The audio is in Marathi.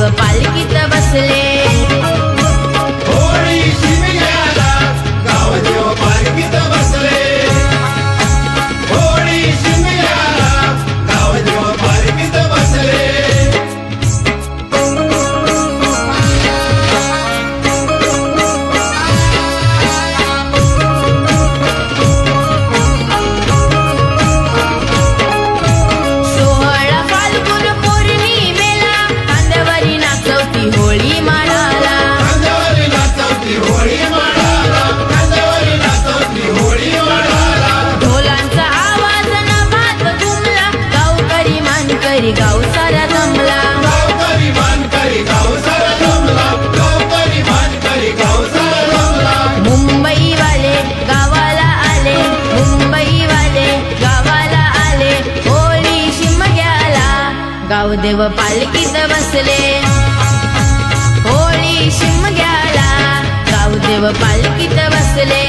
पालखीत बसले। होळी शिमग्याला गावदेव पालखीत बसले। होळी शिमग्याला गावदेव पालखीत बसले। गाव सारा जमला, गावकरी मानकरी गाव सारा जमला, गावकरी मानकरी गाव सारा जमला। मुंबई वाले गावाला आले, मुंबई वाले गावाला आले। होळी शिमग्याला गावदेव पालखीत बसले। होळी शिमग्याला गावदेव पालखीत बसले।